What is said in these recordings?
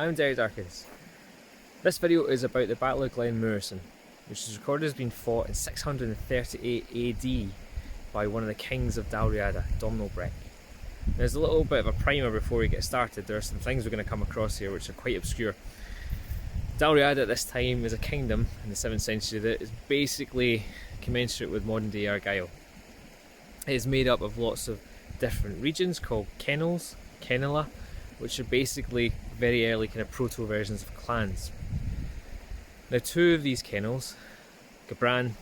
I'm Dalriada. This video is about the Battle of Glen Mureson, which is recorded as being fought in 638 AD by one of the kings of Dalriada, Domnall Brecc. There's a little bit of a primer before we get started. There are some things we're going to come across here which are quite obscure. Dalriada at this time is a kingdom in the 7th century that is basically commensurate with modern day Argyll. It is made up of lots of different regions called kennels, kennela, which are basically very early kind of proto versions of clans. Now, two of these kennels, Gabran,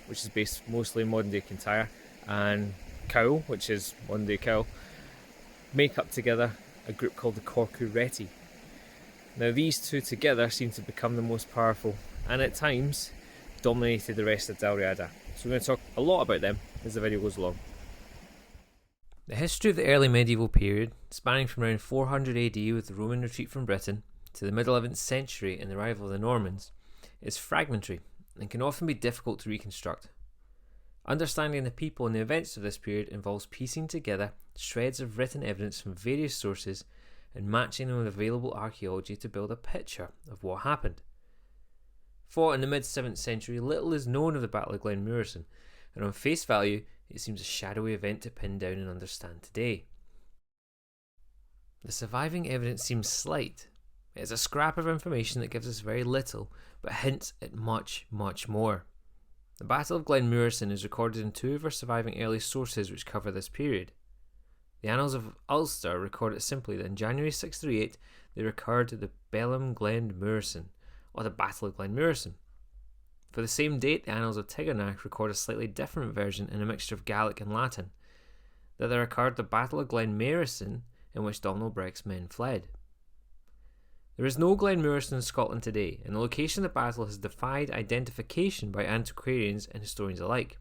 which is based mostly in modern day Kintyre, and Cowal, which is modern day Cowal, make up together a group called the Corcu-Reti. Now, these two together seem to become the most powerful and at times dominated the rest of Dalriada. So we're going to talk a lot about them as the video goes along. The history of the early medieval period, spanning from around 400 AD with the Roman retreat from Britain to the mid 11th century and the arrival of the Normans, is fragmentary and can often be difficult to reconstruct. Understanding the people and the events of this period involves piecing together shreds of written evidence from various sources and matching them with available archaeology to build a picture of what happened. Fought in the mid 7th century, little is known of the Battle of Glen Mureson, and on face value it seems a shadowy event to pin down and understand today. The surviving evidence seems slight. It is a scrap of information that gives us very little, but hints at much, much more. The Battle of Glen Mureson is recorded in two of our surviving early sources which cover this period. The annals of Ulster record it simply that in January 638 they recurred the Battle of Glen Mureson, or the Battle of Glen Mureson. For the same date, the annals of Tigernach record a slightly different version in a mixture of Gaelic and Latin, that there occurred the Battle of Glen Mureson in which Domnall Brecc's men fled. There is no Glen Mureson in Scotland today, and the location of the battle has defied identification by antiquarians and historians alike.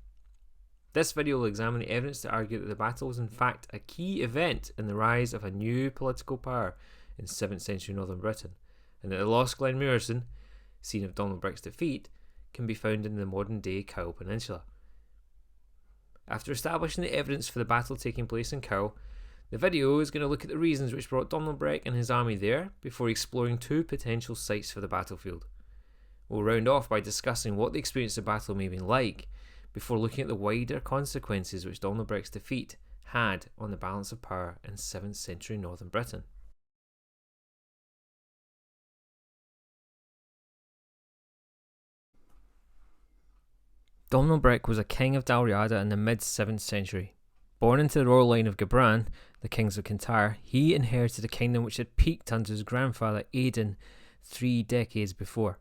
This video will examine the evidence to argue that the battle was in fact a key event in the rise of a new political power in 7th century northern Britain, and that the lost Glen Mureson, scene of Domnall Brecc's defeat, can be found in the modern day Cowal peninsula. After establishing the evidence for the battle taking place in Cowal, the video is going to look at the reasons which brought Domnall Brecc and his army there before exploring two potential sites for the battlefield. We'll round off by discussing what the experience of battle may have been like before looking at the wider consequences which Domnall Brecc's defeat had on the balance of power in 7th century northern Britain. Domnall Brecc was a king of Dalriada in the mid 7th century. Born into the royal line of Gabran, the kings of Kintyre, he inherited a kingdom which had peaked under his grandfather Aidan 3 decades before.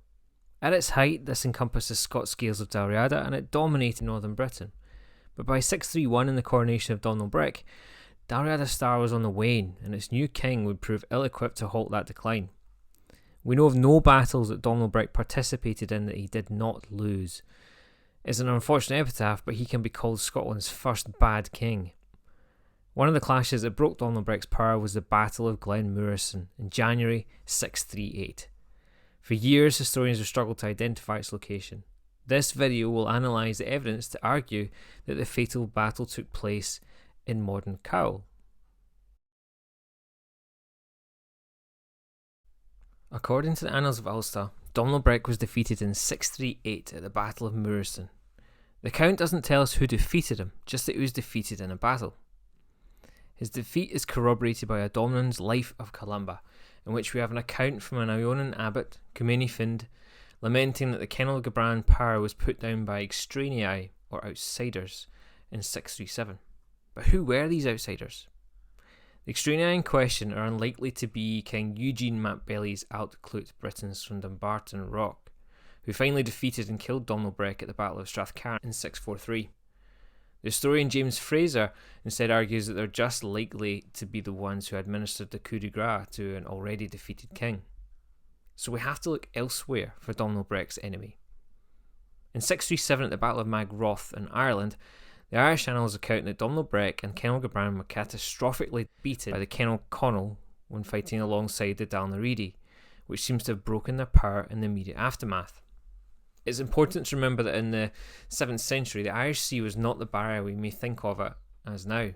At its height, this encompassed the Scots Scales of Dalriada and it dominated northern Britain. But by 631 and the coronation of Domnall Brecc, Dalriada's star was on the wane and its new king would prove ill-equipped to halt that decline. We know of no battles that Domnall Brecc participated in that he did not lose. It's an unfortunate epitaph, but he can be called Scotland's first bad king. One of the clashes that broke Domnall Brecc's power was the Battle of Glen Mureson in January 638. For years, historians have struggled to identify its location. This video will analyse the evidence to argue that the fatal battle took place in modern Cowal. According to the annals of Ulster, Domnall Brecc was defeated in 638 at the Battle of Mureson. The account doesn't tell us who defeated him, just that he was defeated in a battle. His defeat is corroborated by a Domnall's Life of Columba, in which we have an account from an Ionan abbot, Cumeni Find, lamenting that the Kennel Gabran power was put down by extranei, or outsiders, in 637. But who were these outsiders? The extranei in question are unlikely to be King Eugene Mapbelly's outcloaked Britons from Dumbarton Rock, who finally defeated and killed Domnall Brecc at the Battle of Strathcarron in 643. The historian James Fraser instead argues that they're just likely to be the ones who administered the coup de grace to an already defeated king. So we have to look elsewhere for Domnall Brecc's enemy. In 637 at the Battle of Magroth in Ireland, the Irish annals account that Domnall Brecc and Kennel Gabran were catastrophically beaten by the Kennel Connell when fighting alongside the Dalriada, which seems to have broken their power in the immediate aftermath. It's important to remember that in the 7th century, the Irish Sea was not the barrier we may think of it as now.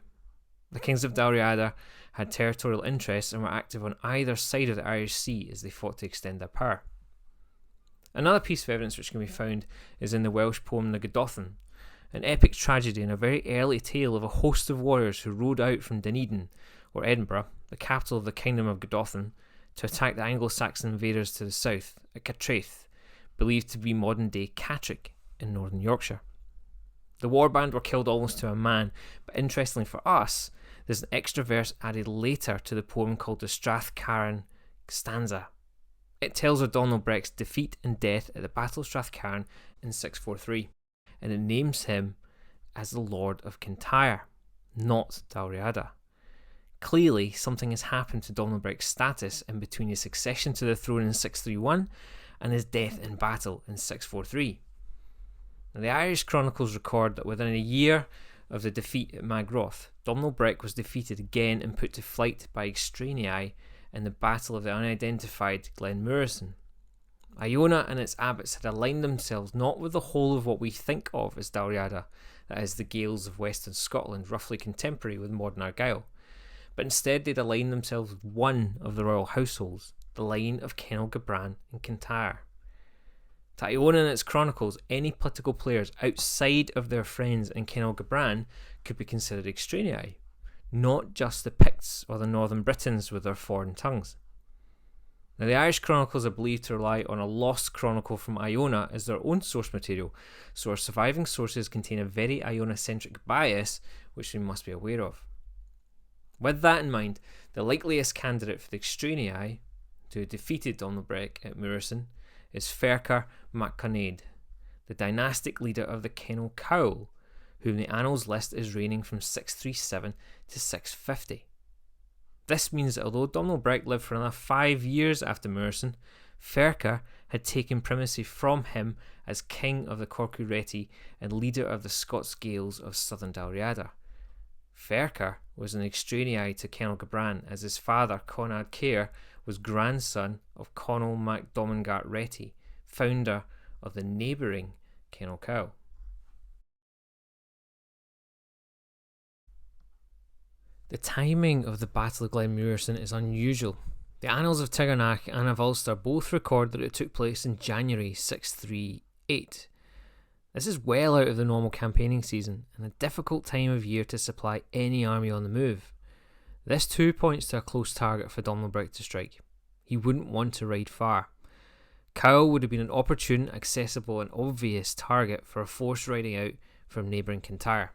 The kings of Dalriada had territorial interests and were active on either side of the Irish Sea as they fought to extend their power. Another piece of evidence which can be found is in the Welsh poem the Godolphin, an epic tragedy and a very early tale of a host of warriors who rode out from Dunedin, or Edinburgh, the capital of the kingdom of Godolphin, to attack the Anglo-Saxon invaders to the south at Catraeth, believed to be modern-day Catterick in northern Yorkshire. The warband were killed almost to a man, but interestingly for us, there's an extra verse added later to the poem called the Strathcarron stanza. It tells of Domnall Brecc's defeat and death at the Battle of Strathcarron in 643, and it names him as the Lord of Kintyre, not Dalriada. Clearly, something has happened to Domnall Brecc's status in between his succession to the throne in 631 and his death in battle in 643. Now, the Irish chronicles record that within a year of the defeat at Magrath, Domnall Brecc was defeated again and put to flight by extranei in the Battle of the unidentified Glen Mureson. Iona and its abbots had aligned themselves not with the whole of what we think of as Dalriada, that is the Gaels of western Scotland, roughly contemporary with modern Argyll, but instead they'd aligned themselves with one of the royal households, the line of Cowal and Kintyre. To Iona and its chronicles, any political players outside of their friends in Cowal could be considered extranei, not just the Picts or the Northern Britons with their foreign tongues. Now, the Irish chronicles are believed to rely on a lost chronicle from Iona as their own source material, so our surviving sources contain a very Iona-centric bias, which we must be aware of. With that in mind, the likeliest candidate for the extranei to have defeated Domnall Brecc at Mureson is Ferchar mac Conaid, the dynastic leader of the Kenal Cowal, whom the annals list as reigning from 637 to 650. This means that although Domnall Brecc lived for another 5 years after Mureson, Ferchar had taken primacy from him as king of the Corcuraeti and leader of the Scots Gaels of southern Dalriada. Ferchar was an extranei to Conall Gabran, as his father, Conad Caer, was grandson of Conall mac Domangart Reti, founder of the neighbouring Kenal Cowal. The timing of the Battle of Glen Mureson is unusual. The annals of Tigernach and of Ulster both record that it took place in January 638. This is well out of the normal campaigning season and a difficult time of year to supply any army on the move. This too points to a close target for Domnall Brecc to strike. He wouldn't want to ride far. Cowal would have been an opportune, accessible and obvious target for a force riding out from neighbouring Kintyre.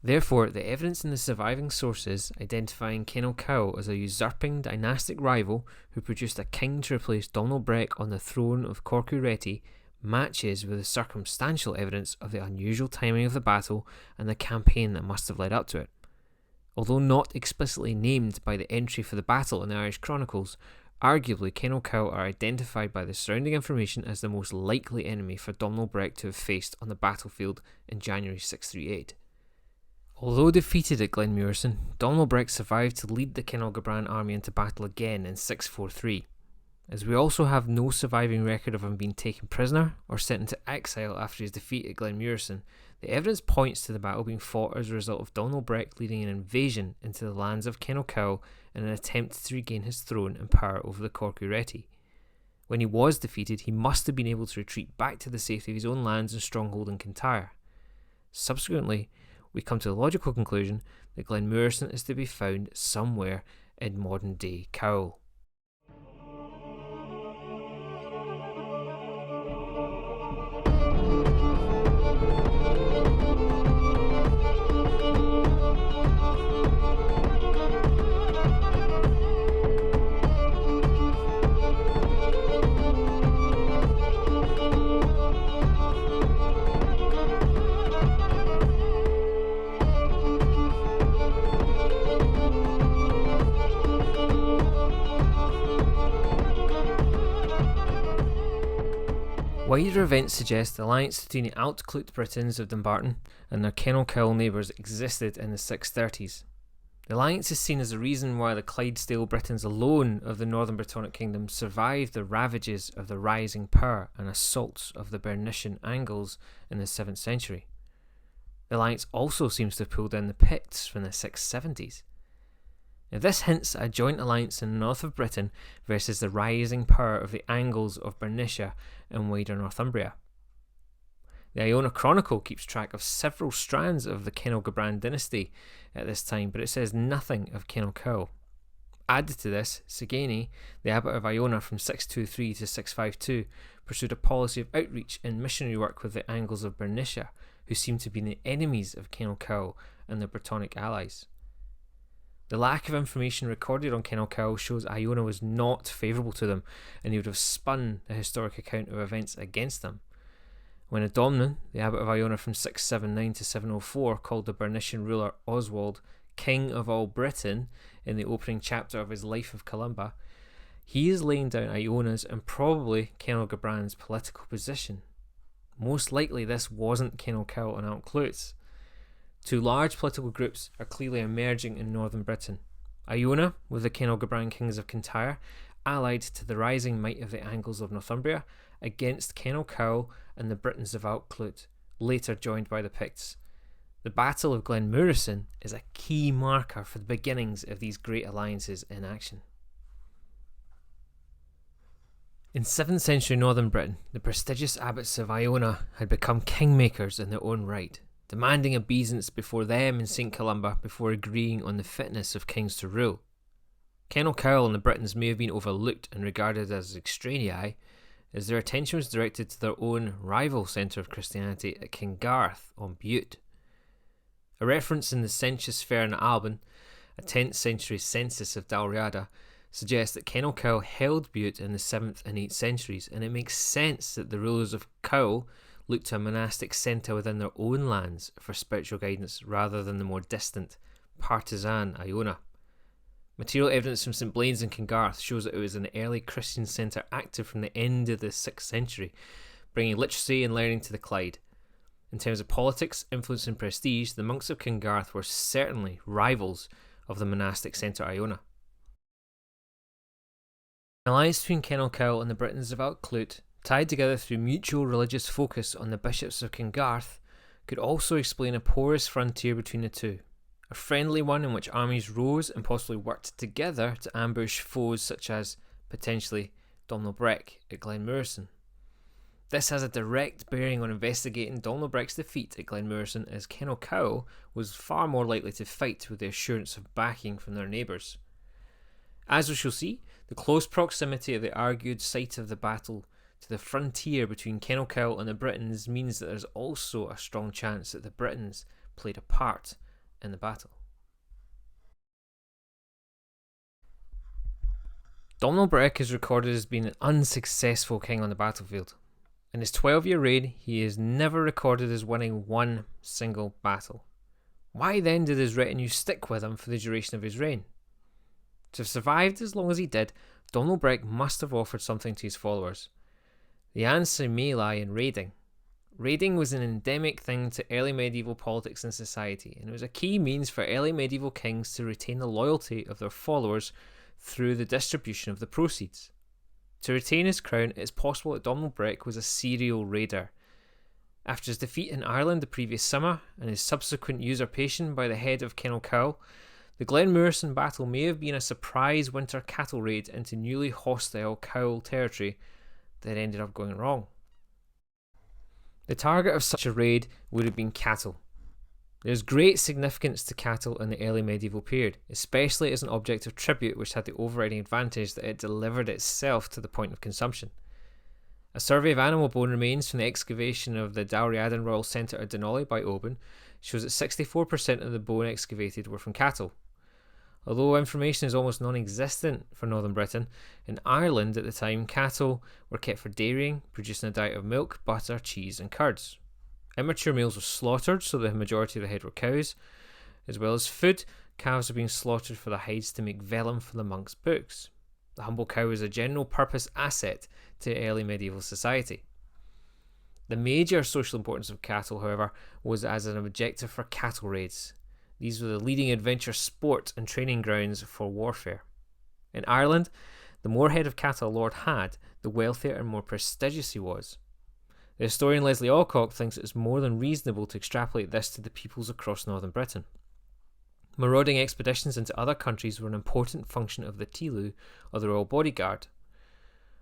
Therefore, the evidence in the surviving sources identifying Kenal Cowal as a usurping dynastic rival who produced a king to replace Domnall Brecc on the throne of Corcuraeti matches with the circumstantial evidence of the unusual timing of the battle and the campaign that must have led up to it. Although not explicitly named by the entry for the battle in the Irish chronicles, arguably Kenal Cowal are identified by the surrounding information as the most likely enemy for Domnall Brecc to have faced on the battlefield in January 638. Although defeated at Glen Mureson, Domnall Brecc survived to lead the Conall Gabran army into battle again in 643. As we also have no surviving record of him being taken prisoner or sent into exile after his defeat at Glen Mureson, the evidence points to the battle being fought as a result of Domnall Brecc leading an invasion into the lands of Kenal Cowal in an attempt to regain his throne and power over the Corcuraeti. When he was defeated, he must have been able to retreat back to the safety of his own lands and stronghold in Kintyre. Subsequently, we come to the logical conclusion that Glen Mureson is to be found somewhere in modern-day Cowal. Wider events suggest the alliance between the cloaked Britons of Dumbarton and their Kenal Cowal neighbours existed in the 630s. The alliance is seen as the reason why the Clydesdale Britons alone of the Northern Brittonic Kingdom survived the ravages of the rising power and assaults of the Bernician Angles in the 7th century. The alliance also seems to have pulled in the Picts from the 670s. Now, this hints at a joint alliance in the north of Britain versus the rising power of the Angles of Bernicia and wider Northumbria. The Iona Chronicle keeps track of several strands of the Cynogabran dynasty at this time, but it says nothing of Cowal. Added to this, Sigene, the abbot of Iona from 623 to 652, pursued a policy of outreach and missionary work with the Angles of Bernicia, who seemed to be the enemies of Cowal and their Brittonic allies. The lack of information recorded on Cowal shows Iona was not favourable to them, and he would have spun the historic account of events against them. When a Domnall, the abbot of Iona from 679 to 704, called the Bernician ruler Oswald King of all Britain in the opening chapter of his Life of Columba, he is laying down Iona's and probably Cynogabran's political position. Most likely this wasn't Cowal and cloaked. Two large political groups are clearly emerging in northern Britain. Iona, with the Cynogabran kings of Kintyre, allied to the rising might of the Angles of Northumbria, against Cowal and the Britons of Cloaked, later joined by the Picts. The Battle of Glen Mureson is a key marker for the beginnings of these great alliances in action. In 7th century northern Britain, the prestigious abbots of Iona had become kingmakers in their own right, demanding obeisance before them in St Columba before agreeing on the fitness of kings to rule. Cowal and the Britons may have been overlooked and regarded as extranei, as their attention was directed to their own rival centre of Christianity at Kingarth on Bute. A reference in the Census Fern Alban, a 10th century census of Dalriada, suggests that Cowal held Bute in the 7th and 8th centuries, and it makes sense that the rulers of Cowal looked to a monastic centre within their own lands for spiritual guidance rather than the more distant, partisan Iona. Material evidence from St Blaine's and Kingarth shows that it was an early Christian centre active from the end of the 6th century, bringing literacy and learning to the Clyde. In terms of politics, influence and prestige, the monks of Kingarth were certainly rivals of the monastic centre Iona. An alliance between Cowal and the Britons of Cloaked, tied together through mutual religious focus on the bishops of Kingarth, could also explain a porous frontier between the two. A friendly one in which armies rose and possibly worked together to ambush foes such as, potentially, Domnall Brecc at Glen Mureson. This has a direct bearing on investigating Domnall Brecc's defeat at Glen Mureson, as Cowal was far more likely to fight with the assurance of backing from their neighbours. As we shall see, the close proximity of the argued site of the battle to the frontier between Cowal and the Britons means that there is also a strong chance that the Britons played a part in the battle. Domnall Brecc is recorded as being an unsuccessful king on the battlefield. In his 12-year reign, he is never recorded as winning one single battle. Why then did his retinue stick with him for the duration of his reign? To have survived as long as he did, Domnall Brecc must have offered something to his followers. The answer may lie in raiding. Raiding was an endemic thing to early medieval politics and society, and it was a key means for early medieval kings to retain the loyalty of their followers through the distribution of the proceeds. To retain his crown, it is possible that Domnall Brecc was a serial raider. After his defeat in Ireland the previous summer, and his subsequent usurpation by the head of Cowal, the Glen Mureson battle may have been a surprise winter cattle raid into newly hostile Cowal territory that ended up going wrong. The target of such a raid would have been cattle. There is great significance to cattle in the early medieval period, especially as an object of tribute which had the overriding advantage that it delivered itself to the point of consumption. A survey of animal bone remains from the excavation of the Dalriadan Royal Centre at Dunolly by Oban shows that 64% of the bone excavated were from cattle. Although information is almost non-existent for northern Britain, in Ireland at the time cattle were kept for dairying, producing a diet of milk, butter, cheese and curds. Immature males were slaughtered, so the majority of the head were cows. As well as food, calves were being slaughtered for the hides to make vellum for the monks' books. The humble cow was a general purpose asset to early medieval society. The major social importance of cattle, however, was as an objective for cattle raids. These were the leading adventure sport and training grounds for warfare. In Ireland, the more head of cattle a lord had, the wealthier and more prestigious he was. The historian Leslie Alcock thinks it's more than reasonable to extrapolate this to the peoples across northern Britain. Marauding expeditions into other countries were an important function of the Tilu, or the royal bodyguard.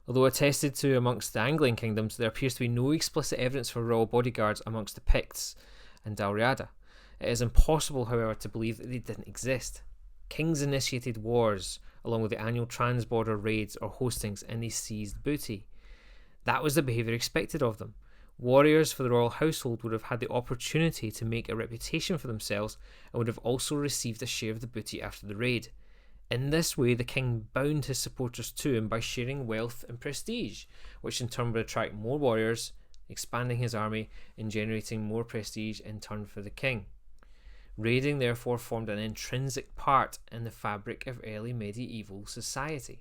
Although attested to amongst the Anglian kingdoms, there appears to be no explicit evidence for royal bodyguards amongst the Picts and Dalriada. It is impossible, however, to believe that they didn't exist. Kings initiated wars, along with the annual trans-border raids or hostings, and they seized booty. That was the behaviour expected of them. Warriors for the royal household would have had the opportunity to make a reputation for themselves and would have also received a share of the booty after the raid. In this way, the king bound his supporters to him by sharing wealth and prestige, which in turn would attract more warriors, expanding his army and generating more prestige in turn for the king. Raiding therefore formed an intrinsic part in the fabric of early medieval society.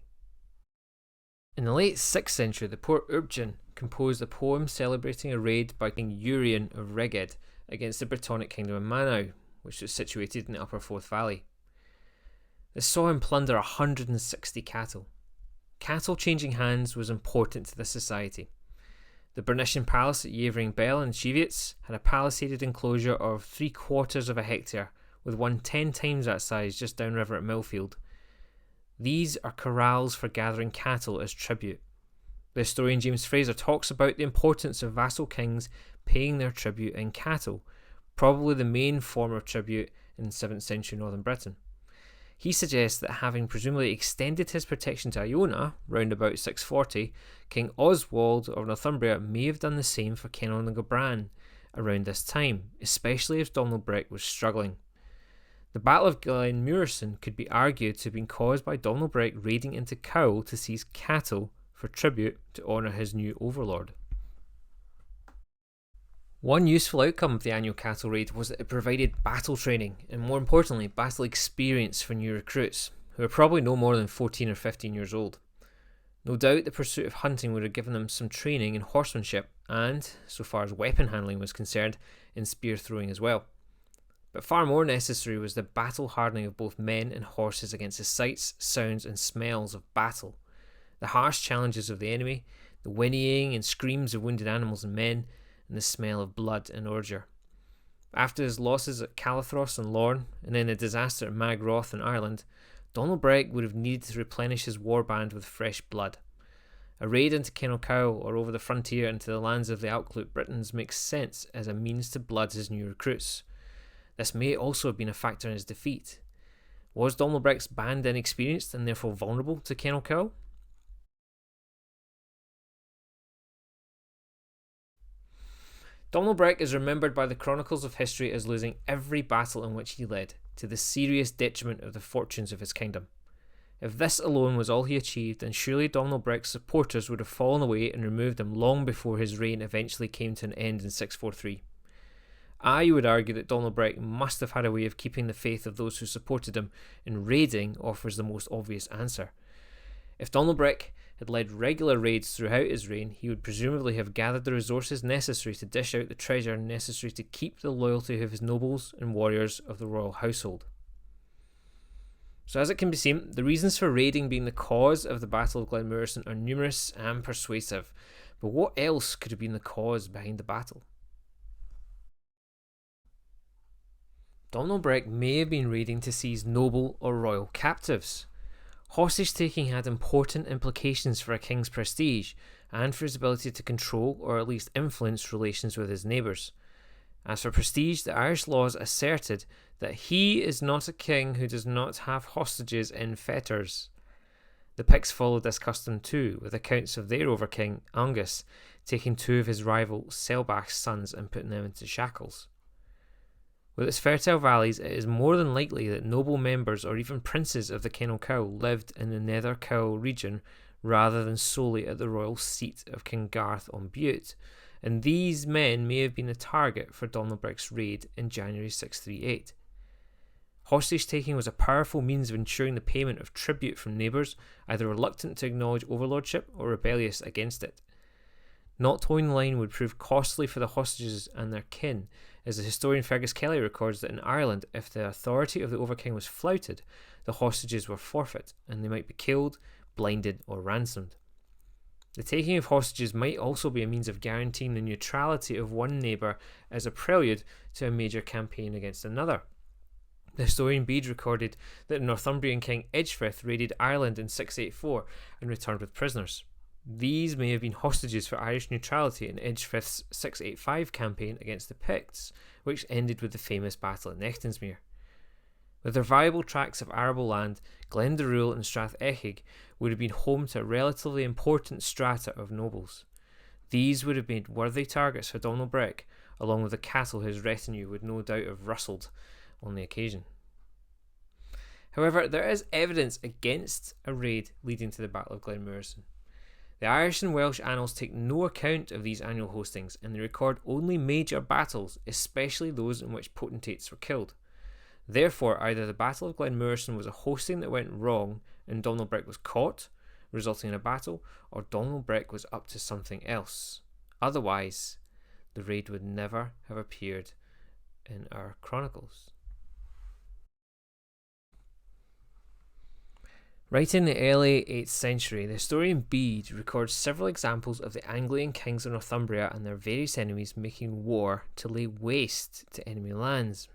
In the late 6th century, the poet Urbain composed a poem celebrating a raid by King Urien of Reged against the Brittonic kingdom of Manau, which was situated in the upper Forth Valley. This saw him plunder 160 cattle. Cattle changing hands was important to this society. The Bernician palace at Yevering Bell in Chivets had a palisaded enclosure of 3/4 of a hectare, with one 10 times that size just downriver at Millfield. These are corrals for gathering cattle as tribute. The historian James Fraser talks about the importance of vassal kings paying their tribute in cattle, probably the main form of tribute in 7th century northern Britain. He suggests that having presumably extended his protection to Iona round about 640, King Oswald of Northumbria may have done the same for Cennon and Gobran around this time, especially as Domnall Brecc was struggling. The Battle of Glen Mureson could be argued to have been caused by Domnall Brecc raiding into Cowal to seize cattle for tribute to honour his new overlord. One useful outcome of the annual cattle raid was that it provided battle training, and more importantly, battle experience for new recruits, who were probably no more than 14 or 15 years old. No doubt the pursuit of hunting would have given them some training in horsemanship and, so far as weapon handling was concerned, in spear throwing as well. But far more necessary was the battle hardening of both men and horses against the sights, sounds and smells of battle, the harsh challenges of the enemy, the whinnying and screams of wounded animals and men, and the smell of blood and ordure. After his losses at Calathros and Lorne, and then the disaster at Magroth in Ireland, Domnall Brecc would have needed to replenish his warband with fresh blood. A raid into Cowal or over the frontier into the lands of the Outlook Britons makes sense as a means to blood his new recruits. This may also have been a factor in his defeat. Was Domnall Brecc's band inexperienced and therefore vulnerable to Cowal? Domnall Brecc is remembered by the chronicles of history as losing every battle in which he led, to the serious detriment of the fortunes of his kingdom. If this alone was all he achieved, then surely Domnall Brecc's supporters would have fallen away and removed him long before his reign eventually came to an end in 643. I would argue that Domnall Brecc must have had a way of keeping the faith of those who supported him, and raiding offers the most obvious answer. If Domnall Brecc had led regular raids throughout his reign, he would presumably have gathered the resources necessary to dish out the treasure necessary to keep the loyalty of his nobles and warriors of the royal household. So as it can be seen, the reasons for raiding being the cause of the Battle of Glen Mureson are numerous and persuasive, but what else could have been the cause behind the battle? Domnall Brecc may have been raiding to seize noble or royal captives. Hostage taking had important implications for a king's prestige and for his ability to control or at least influence relations with his neighbours. As for prestige, the Irish laws asserted that he is not a king who does not have hostages in fetters. The Picts followed this custom too, with accounts of their over-king, Angus, taking 2 of his rival Selbach's sons and putting them into shackles. With its fertile valleys, it is more than likely that noble members or even princes of the Cowal lived in the Nether Cowal region rather than solely at the royal seat of King Garth on Bute, and these men may have been the target for Domnall Brecc's raid in January 638. Hostage taking was a powerful means of ensuring the payment of tribute from neighbours, either reluctant to acknowledge overlordship or rebellious against it. Not towing the line would prove costly for the hostages and their kin, as the historian Fergus Kelly records that in Ireland, if the authority of the Overking was flouted, the hostages were forfeit, and they might be killed, blinded or ransomed. The taking of hostages might also be a means of guaranteeing the neutrality of one neighbour as a prelude to a major campaign against another. The historian Bede recorded that the Northumbrian king Edgefrith raided Ireland in 684 and returned with prisoners. These may have been hostages for Irish neutrality in Edgefrith's 685 campaign against the Picts, which ended with the famous battle at Nectansmuir. With their valuable tracts of arable land, Glendaruel and Strath-Echig would have been home to a relatively important strata of nobles. These would have made worthy targets for Domnall Brecc, along with the cattle his retinue would no doubt have rustled on the occasion. However, there is evidence against a raid leading to the Battle of Glen Mureson. The Irish and Welsh annals take no account of these annual hostings, and they record only major battles, especially those in which potentates were killed. Therefore, either the Battle of Glen Mureson was a hosting that went wrong and Domnall Brecc was caught, resulting in a battle, or Domnall Brecc was up to something else. Otherwise, the raid would never have appeared in our chronicles. Right in the early 8th century, the historian Bede records several examples of the Anglian kings of Northumbria and their various enemies making war to lay waste to enemy lands.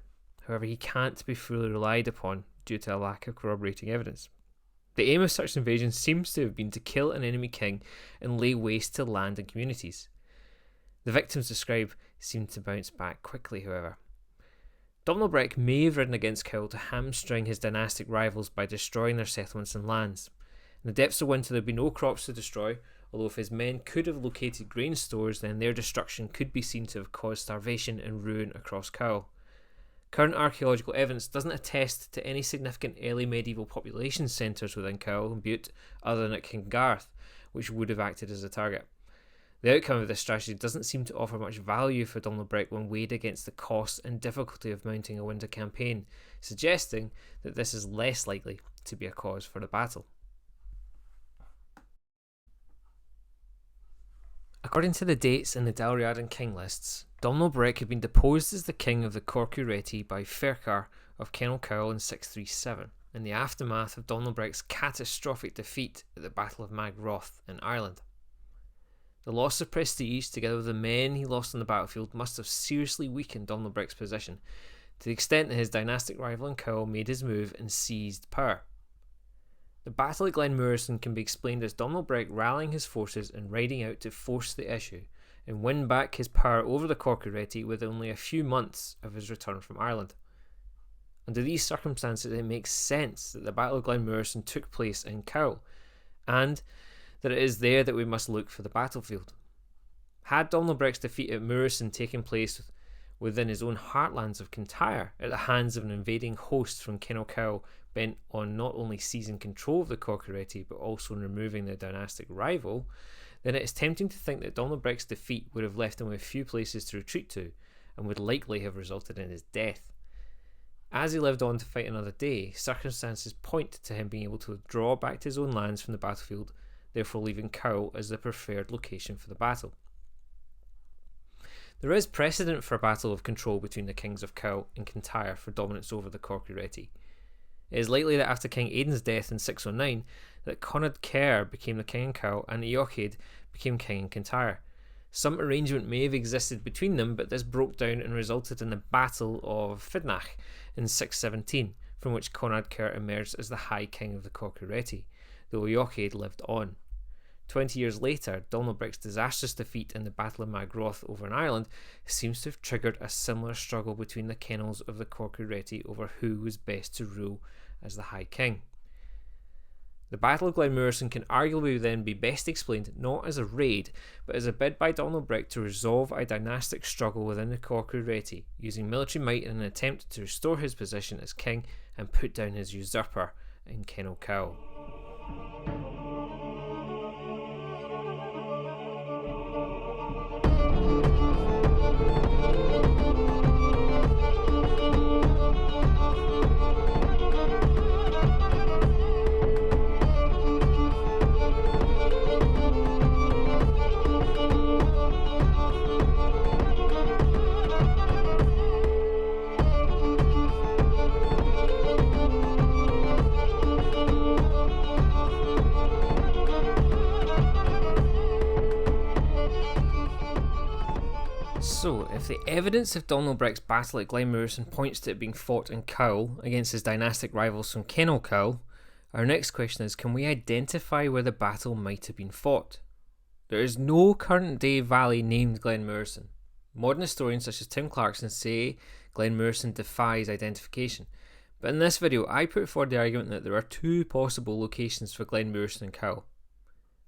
However, he can't be fully relied upon due to a lack of corroborating evidence. The aim of such invasions seems to have been to kill an enemy king and lay waste to land and communities. The victims described seem to bounce back quickly, however. Domnall Brecc may have ridden against Cowal to hamstring his dynastic rivals by destroying their settlements and lands. In the depths of winter there would be no crops to destroy, although if his men could have located grain stores, then their destruction could be seen to have caused starvation and ruin across Cowal. Current archaeological evidence doesn't attest to any significant early medieval population centres within Cowal and Bute other than at Kingarth, which would have acted as a target. The outcome of this strategy doesn't seem to offer much value for Domnall Brecc when weighed against the cost and difficulty of mounting a winter campaign, suggesting that this is less likely to be a cause for the battle. According to the dates in the Dalriadan king lists, Domnall Brecc had been deposed as the king of the Corcuraeti by Ferchar of Cowal in 637, in the aftermath of Domnall Brecc's catastrophic defeat at the Battle of Magroth in Ireland. The loss of prestige, together with the men he lost on the battlefield, must have seriously weakened Domnall Brecc's position, to the extent that his dynastic rival in Cowal made his move and seized power. The Battle of Glen Mureson can be explained as Domnall Brecc rallying his forces and riding out to force the issue, and win back his power over the Corcuraeti with only a few months of his return from Ireland. Under these circumstances, it makes sense that the Battle of Glen Mureson took place in Cowal, and that it is there that we must look for the battlefield. Had Domnall Brecc's defeat at Mureson taken place within his own heartlands of Kintyre, at the hands of an invading host from Cowal bent on not only seizing control of the Corcuraeti but also in removing their dynastic rival, then it is tempting to think that Domnall Brecc's defeat would have left him with few places to retreat to, and would likely have resulted in his death. As he lived on to fight another day, circumstances point to him being able to withdraw back to his own lands from the battlefield, therefore leaving Cowal as the preferred location for the battle. There is precedent for a battle of control between the kings of Cowal and Kintyre for dominance over the Corcuraeti. It is likely that after King Aidan's death in 609, that Conrad Kerr became the king in Cowal and Eochaid became king in Kintyre. Some arrangement may have existed between them, but this broke down and resulted in the Battle of Fidnach in 617, from which Conrad Kerr emerged as the High King of the Corcuraeti, though Eochaid lived on. 20 years later, Domnall Brecc's disastrous defeat in the Battle of Magroth over in Ireland seems to have triggered a similar struggle between the kennels of the Corcuraeti over who was best to rule as the High King. The Battle of Glen Mureson can arguably then be best explained not as a raid, but as a bid by Domnall Brecc to resolve a dynastic struggle within the Corcuraeti, using military might in an attempt to restore his position as king and put down his usurper in Cowal. So, if the evidence of Domnall Brecc's battle at Glen Mureson points to it being fought in Cowal against his dynastic rivals from Cowal, our next question is, can we identify where the battle might have been fought? There is no current day valley named Glen Mureson. Modern historians such as Tim Clarkson say Glen Mureson defies identification, but in this video I put forward the argument that there are two possible locations for Glen Mureson and Cowal.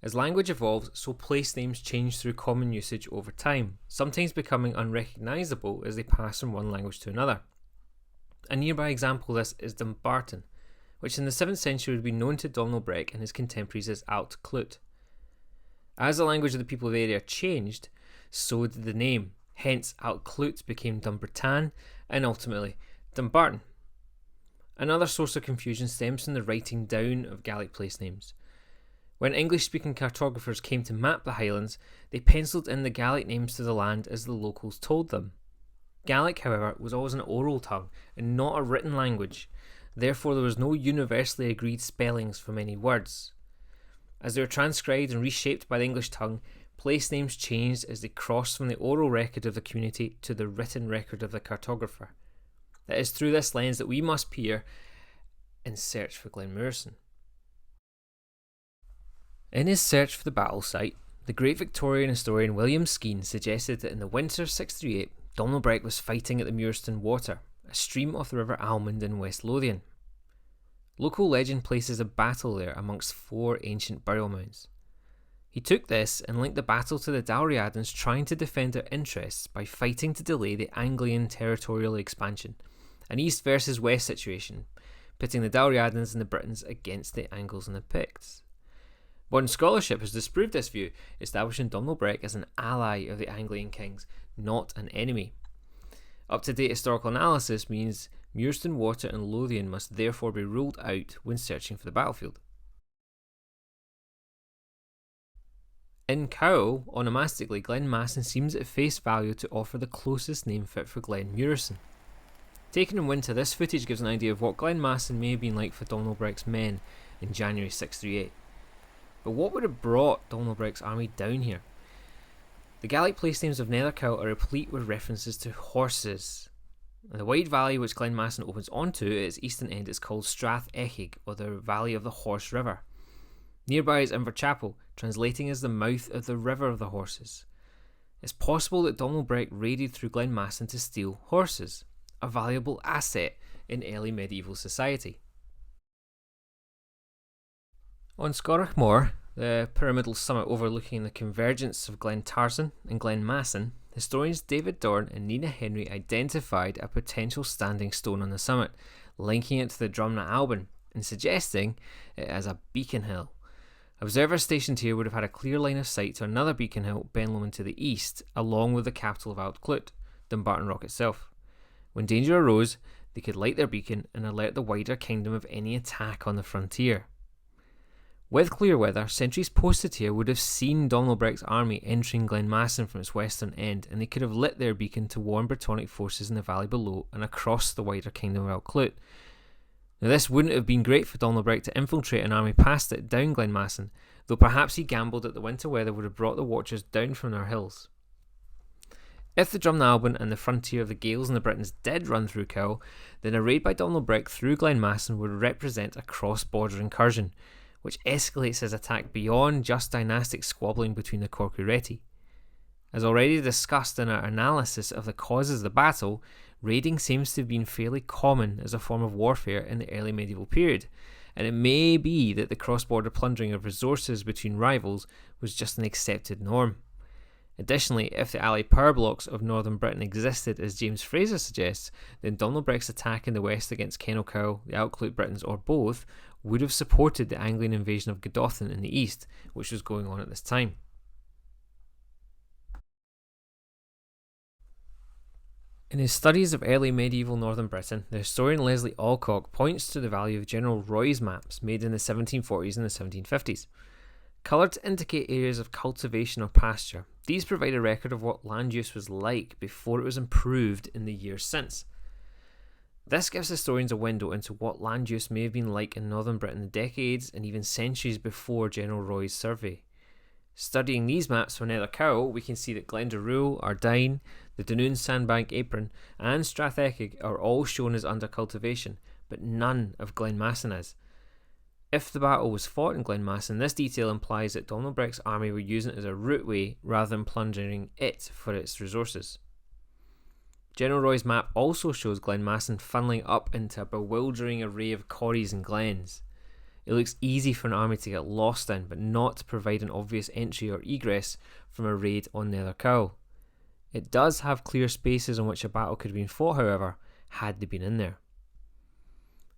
As language evolves, so place names change through common usage over time, sometimes becoming unrecognisable as they pass from one language to another. A nearby example of this is Dumbarton, which in the 7th century would be known to Domnall Brecc and his contemporaries as cloaked. As the language of the people of the area changed, so did the name, hence cloaked became Dumbarton and ultimately Dumbarton. Another source of confusion stems from the writing down of Gaelic place names. When English-speaking cartographers came to map the Highlands, they penciled in the Gaelic names to the land as the locals told them. Gaelic, however, was always an oral tongue and not a written language, therefore there was no universally agreed spellings for many words. As they were transcribed and reshaped by the English tongue, place names changed as they crossed from the oral record of the community to the written record of the cartographer. It is through this lens that we must peer and search for Glen Mureson. In his search for the battle site, the great Victorian historian William Skene suggested that in the winter of 638, Domnall Brecc was fighting at the Mureson Water, a stream of the River Almond in West Lothian. Local legend places a battle there amongst 4 ancient burial mounds. He took this and linked the battle to the Dalriadans trying to defend their interests by fighting to delay the Anglian territorial expansion, an east versus west situation, pitting the Dalriadans and the Britons against the Angles and the Picts. Modern scholarship has disproved this view, establishing Domnall Brecc as an ally of the Anglian kings, not an enemy. Up-to-date historical analysis means Mureson Water and Lothian must therefore be ruled out when searching for the battlefield. In Cowal, onomastically, Glen Mureson seems at face value to offer the closest name fit for Glen Mureson. Taken in winter, this footage gives an idea of what Glen Mureson may have been like for Domnall Brecc's men in January 638. But what would have brought Domnall Brecc's army down here? The Gaelic place names of Nether Cowal are replete with references to horses. And the wide valley which Glen Mureson opens onto at its eastern end is called Strath Echig, or the Valley of the Horse River. Nearby is Inverchapel, translating as the mouth of the River of the Horses. It's possible that Domnall Brecc raided through Glen Mureson to steal horses, a valuable asset in early medieval society. On Scorach Moor, the pyramidal summit overlooking the convergence of Glen Tarzan and Glen Mureson, historians David Dorn and Nina Henry identified a potential standing stone on the summit, linking it to the Drumna Alban and suggesting it as a beacon hill. Observers stationed here would have had a clear line of sight to another beacon hill, Benlomond to the east, along with the capital of Cloaked, Dumbarton Rock itself. When danger arose, they could light their beacon and alert the wider kingdom of any attack on the frontier. With clear weather, sentries posted here would have seen Domnall Brecc's army entering Glen Mureson from its western end, and they could have lit their beacon to warn Brittonic forces in the valley below and across the wider kingdom of Cloaked. Now this wouldn't have been great for Domnall Brecc to infiltrate an army past it down Glen Mureson, though perhaps he gambled that the winter weather would have brought the watchers down from their hills. If the Drumna Alban and the frontier of the Gaels and the Britons did run through Cowal, then a raid by Domnall Brecc through Glen Mureson would represent a cross-border incursion, which escalates his attack beyond just dynastic squabbling between the Corcureti. As already discussed in our analysis of the causes of the battle, raiding seems to have been fairly common as a form of warfare in the early medieval period, and it may be that the cross-border plundering of resources between rivals was just an accepted norm. Additionally, if the allied power blocks of northern Britain existed as James Fraser suggests, then Domnall Brecc's attack in the west against Cowal, the Outcloaked Britons, or both, would have supported the Anglian invasion of Godolphin in the east, which was going on at this time. In his studies of early medieval northern Britain, the historian Leslie Alcock points to the value of General Roy's maps made in the 1740s and the 1750s. Coloured to indicate areas of cultivation or pasture, these provide a record of what land use was like before it was improved in the years since. This gives historians a window into what land use may have been like in northern Britain decades and even centuries before General Roy's survey. Studying these maps for Nether Cowal, we can see that Glendaruel, Ardine, The Dunoon Sandbank Apron and Strathegig are all shown as under cultivation, but none of Glen Mureson is. If the battle was fought in Glen Mureson, this detail implies that Domnall Brecc's army were using it as a routeway rather than plundering it for its resources. General Roy's map also shows Glen Mureson funneling up into a bewildering array of corries and glens. It looks easy for an army to get lost in, but not to provide an obvious entry or egress from a raid on Nether Cowal. It does have clear spaces on which a battle could have been fought, however, had they been in there.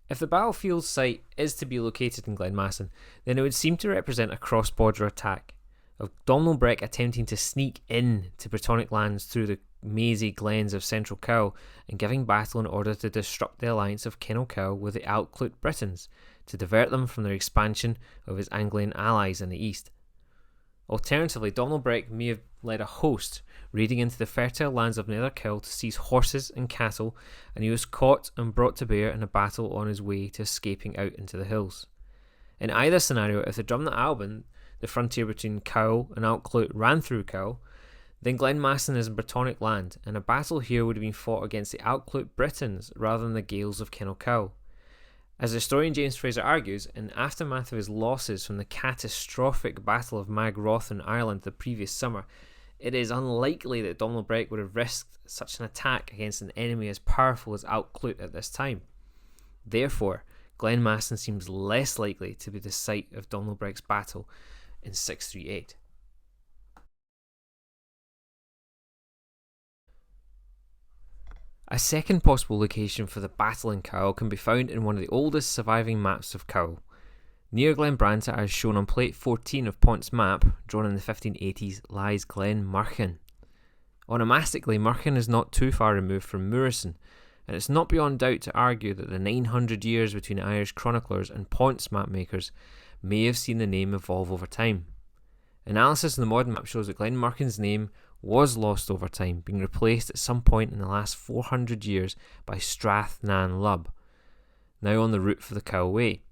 If the battlefield site is to be located in Glen Mureson, then it would seem to represent a cross-border attack, of Domnall Brecc attempting to sneak in to Brythonic lands through the mazy glens of central Cowal and giving battle in order to disrupt the alliance of Cynal Cowal with the cloaked Britons, to divert them from their expansion of his Anglian allies in the east. Alternatively, Domnall Brecc may have led a host raiding into the fertile lands of Nether Cowal to seize horses and cattle, and he was caught and brought to bear in a battle on his way to escaping out into the hills. In either scenario, if the Domnall Alban, the frontier between Cowal and Cloaked, ran through Cowal, then Glen Mureson is in Brythonic land, and a battle here would have been fought against the cloaked Britons rather than the Gaels of Cynal Cowal. As historian James Fraser argues, in aftermath of his losses from the catastrophic Battle of Magroth in Ireland the previous summer, it is unlikely that Domnall Brecc would have risked such an attack against an enemy as powerful as Cloaked at this time. Therefore, Glen Mureson seems less likely to be the site of Domnall Brecc's battle in 638. A second possible location for the battle in Cowal can be found in one of the oldest surviving maps of Cowal. Near Glen Branta, as shown on plate 14 of Pont's map, drawn in the 1580s, lies Glen Mureson. Onomastically, Mureson is not too far removed from Mureson, and it's not beyond doubt to argue that the 900 years between Irish chroniclers and Pont's mapmakers may have seen the name evolve over time. Analysis of the modern map shows that Glen Mureson's name was lost over time, being replaced at some point in the last 400 years by Strathnan Lub, now on the route for the Cowal Way.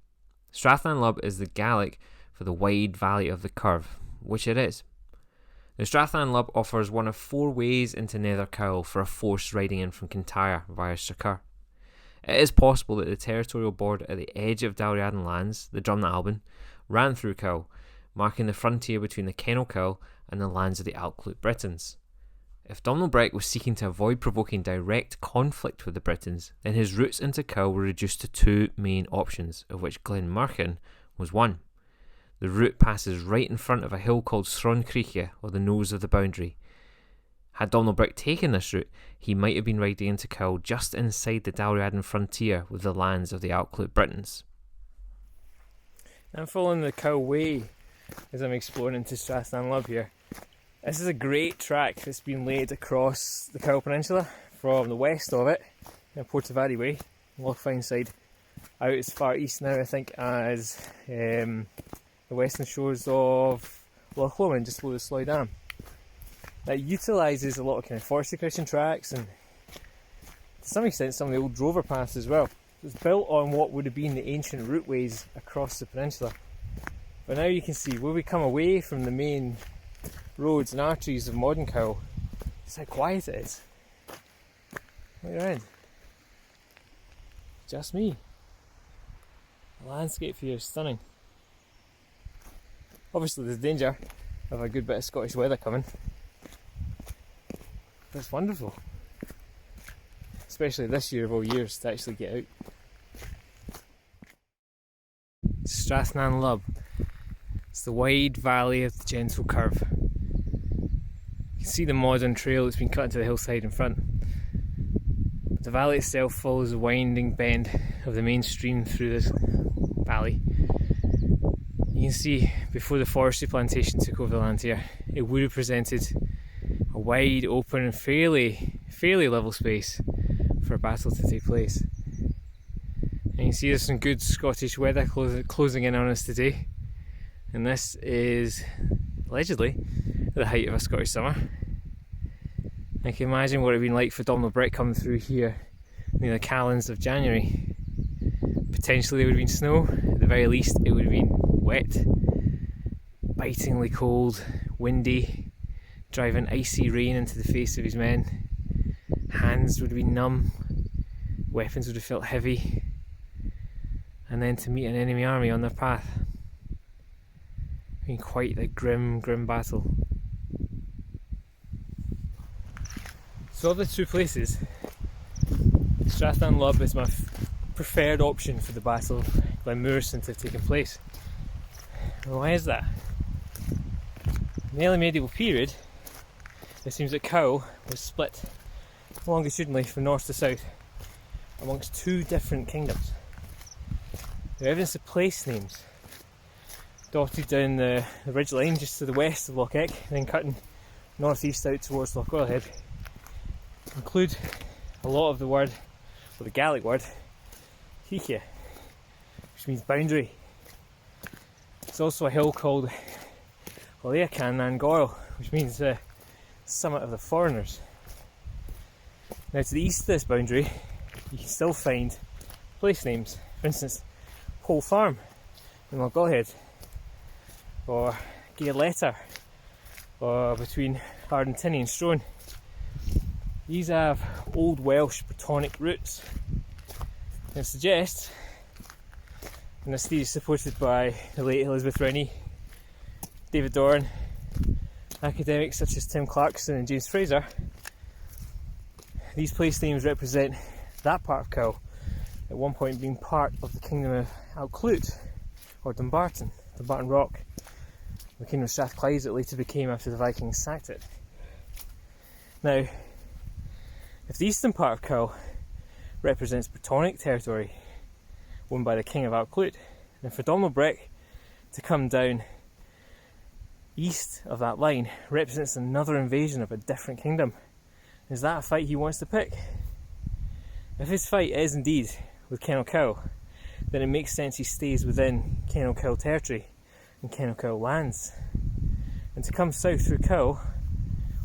Strathnan Lub is the Gaelic for the wide valley of the Curve, which it is. The Strathnan Lub offers one of 4 ways into Nether Cowal for a force riding in from Kintyre via Stracar. It is possible that the territorial border at the edge of Dalriadan lands, the Domnall Alban, ran through Cowal, marking the frontier between the Cynal Cowal and the lands of the cloaked Britons. If Domnall Brecc was seeking to avoid provoking direct conflict with the Britons, then his routes into Cowal were reduced to 2 main options, of which Glen Mureson was one. The route passes right in front of a hill called Sroncriche, or the nose of the boundary. Had Domnall Brecc taken this route, he might have been riding into Cowal just inside the Dalriadan frontier with the lands of the cloaked Britons. I'm following the Cowal Way as I'm exploring into Strathnan Lub here. This is a great track that's been laid across the Cowal Peninsula from the west of it, Portavadie Way, Lochfine side, out as far east now I think as the western shores of Loch Lomond, just below the Slough Dam. That utilises a lot of kind of forestry Christian tracks and to some extent some of the old drover paths as well. It's built on what would have been the ancient routeways across the peninsula. But now you can see where we come away from the main roads and arteries of modern Cowal, just how quiet it is. Look around. Just me. The landscape here is stunning. Obviously there's danger of a good bit of Scottish weather coming, but it's wonderful. Especially this year of all years to actually get out. Strathnan Lub. It's the wide valley of the gentle curve. You can see the modern trail that's been cut into the hillside in front. The valley itself follows the winding bend of the main stream through this valley. You can see before the forestry plantation took over the land here, it would have presented a wide open and fairly level space for a battle to take place. And you can see there's some good Scottish weather closing in on us today. And this is allegedly the height of a Scottish summer. I can imagine what it would have been like for Domnall Brecc coming through here near the Calends of January. Potentially there would have been snow, at the very least it would have been wet, bitingly cold, windy, driving icy rain into the face of his men. hands would have been numb, weapons would have felt heavy, and then to meet an enemy army on their path. I mean, quite a grim battle. So of the two places, Strathdunlub is my preferred option for the Battle of Glen Mureson to have taken place. And why is that? In the early medieval period, it seems that Cowal was split longitudinally from north to south amongst two different kingdoms. The evidence of place names dotted down the ridge line just to the west of Loch Eck, then cutting northeast out towards Loch Wellhead, include a lot of the word, or the Gaelic word, Hiche, which means boundary. There's also a hill called Leacan and Goyle, which means the summit of the foreigners. Now to the east of this boundary, you can still find place names. For instance, Pole Farm in Loch Wellhead, or Gaeleta, or between Ardentiny and Strone. These have Old Welsh Brittonic roots. It suggests, and this theory is supported by the late Elizabeth Rennie, David Doran, academics such as Tim Clarkson and James Fraser, these place names represent that part of Cowal at one point being part of the kingdom of Alclute, or Dumbarton Rock, the kingdom of Strathclyde that later became after the Vikings sacked it. Now, if the eastern part of Cowal represents Brittonic territory owned by the king of Alclute, then for Domnall Brecc to come down east of that line represents another invasion of a different kingdom. Is that a fight he wants to pick? If his fight is indeed with Kenal Cowal, then it makes sense he stays within Kenal Cowal territory and Kenal Cowal lands. And to come south through Cowal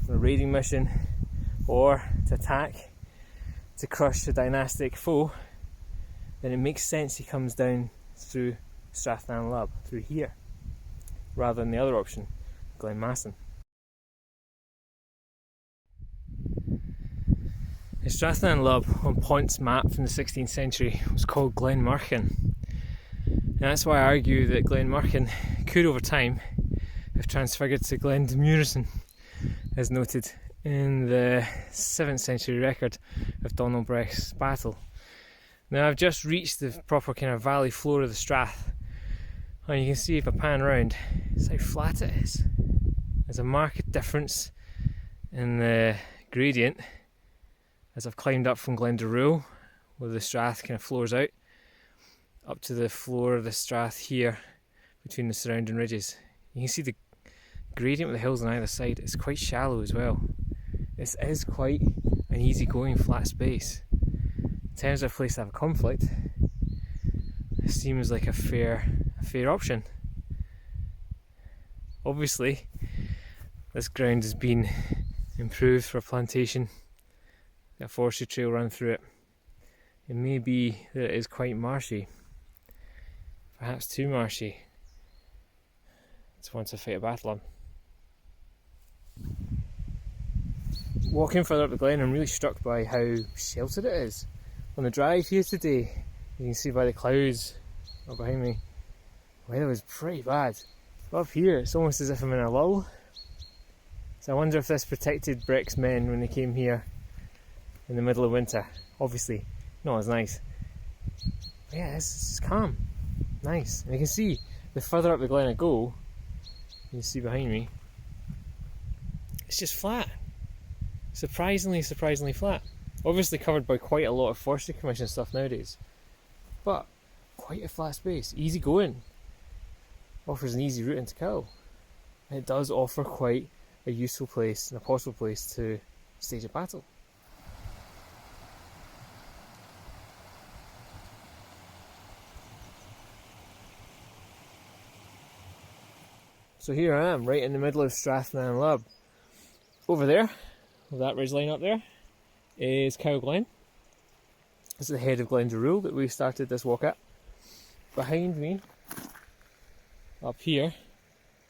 on a raiding mission, or to attack, to crush a dynastic foe, then it makes sense he comes down through Strathdunlub, through here, rather than the other option, Glen Mureson. The Strathdunlub on Pont's map from the 16th century was called Glen Mureson, and that's why I argue that Glen Mureson could over time have transfigured to Glen Mureson, as noted in the 7th century record of Domnall Brecc's battle. Now I've just reached the proper kind of valley floor of the Strath, and you can see if I pan around, it's how flat it is. There's a marked difference in the gradient as I've climbed up from Glen Dalriada, where the Strath kind of floors out, up to the floor of the Strath here between the surrounding ridges. You can see the gradient with the hills on either side. It's quite shallow as well. This is quite an easy-going flat space. In terms of a place to have a conflict, it seems like a fair option. Obviously, this ground has been improved for a plantation, a forestry trail run through it. It may be that it is quite marshy, perhaps too marshy to want to fight a battle on. Walking further up the glen, I'm really struck by how sheltered it is. On the drive here today, you can see by the clouds up behind me, the weather was pretty bad. But up here, it's almost as if I'm in a lull. So I wonder if this protected Brecc's men when they came here in the middle of winter. Obviously, not as nice. But yeah, it's calm, nice. And you can see, the further up the glen I go, you can see behind me, it's just flat. Surprisingly flat. Obviously covered by quite a lot of forestry commission stuff nowadays, but quite a flat space, easy going. Offers an easy route into Cowal. It does offer quite a useful place and a possible place to stage a battle. So here I am, right in the middle of Strathdunlub. Over there, with that ridgeline up there, is Cowal Glen. This is the head of Glen Dalriada that we started this walk at. Behind me, up here,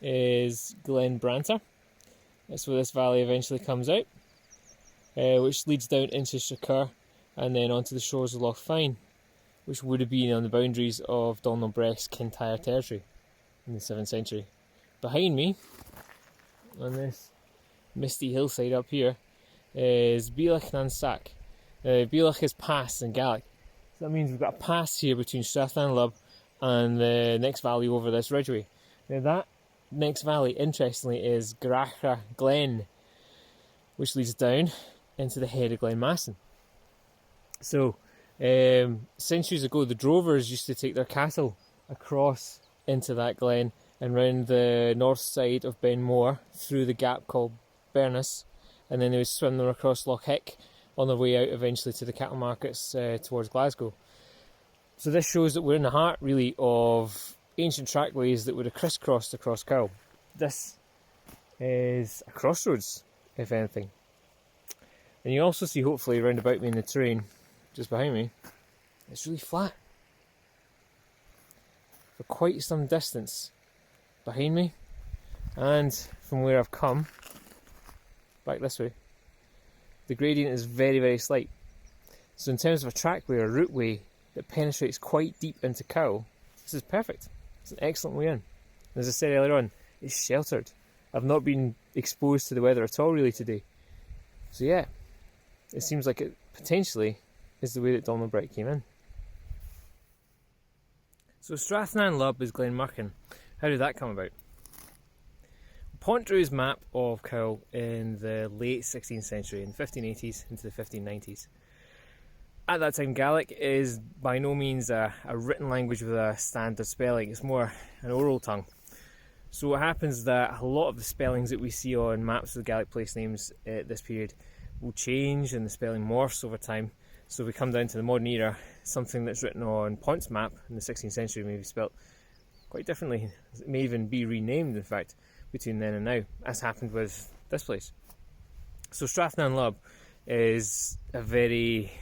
is Glen Branter. That's where this valley eventually comes out. which leads down into Shakur and then onto the shores of Loch Fyne, which would have been on the boundaries of Domnall Brecc's Kintyre territory in the 7th century. Behind me, on this misty hillside up here, is Bealach nan Sac. Bealach is pass in Gaelic. So that means we've got a pass here between Strathnan Lub and the next valley over this ridgeway. Now that next valley, interestingly, is Grachra Glen, which leads down into the head of Glen Mureson. So, centuries ago, the drovers used to take their cattle across into that glen and round the north side of Benmore through the gap called Bernus, and then they would swim them across Loch Hick on their way out eventually to the cattle markets towards Glasgow. So this shows that we're in the heart, really, of ancient trackways that would have crisscrossed across Cowal. This is a crossroads, if anything. And you also see, hopefully, round about me in the terrain, just behind me, it's really flat. For quite some distance behind me, and from where I've come, back this way, the gradient is very, very slight. So in terms of a trackway or a routeway that penetrates quite deep into Cowal, this is perfect. It's an excellent way in. As I said earlier on, it's sheltered. I've not been exposed to the weather at all really today. So yeah, it seems like it potentially is the way that Domnall Brecc came in. So Strathnan Lub is Glen Mureson. How did that come about? Pont drew his map of Cowal in the late 16th century, in the 1580s into the 1590s. At that time, Gaelic is by no means a written language with a standard spelling. It's more an oral tongue. So what happens is that a lot of the spellings that we see on maps of Gaelic place names at this period will change and the spelling morphs over time. So we come down to the modern era, something that's written on Pont's map in the 16th century may be spelt quite differently. It may even be renamed, in fact, between then and now, as happened with this place. So Strathnan Lub is a very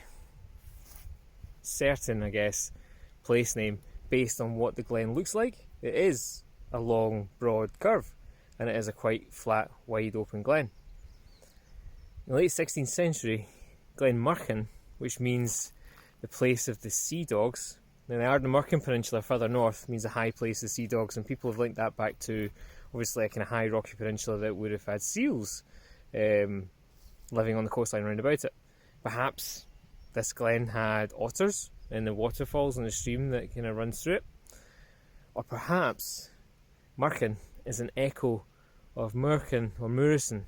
certain, I guess, place name based on what the glen looks like. It is a long, broad curve, and it is a quite flat, wide open glen. In the late 16th century, Glen Mureson, which means the place of the sea dogs. Now the Ardnamurchan Peninsula further north means a high place of sea dogs, and people have linked that back to obviously a kind of high rocky peninsula that would have had seals living on the coastline round about it. Perhaps this glen had otters in the waterfalls and the stream that kind of runs through it. Or perhaps Mureson is an echo of Murechen or Mureson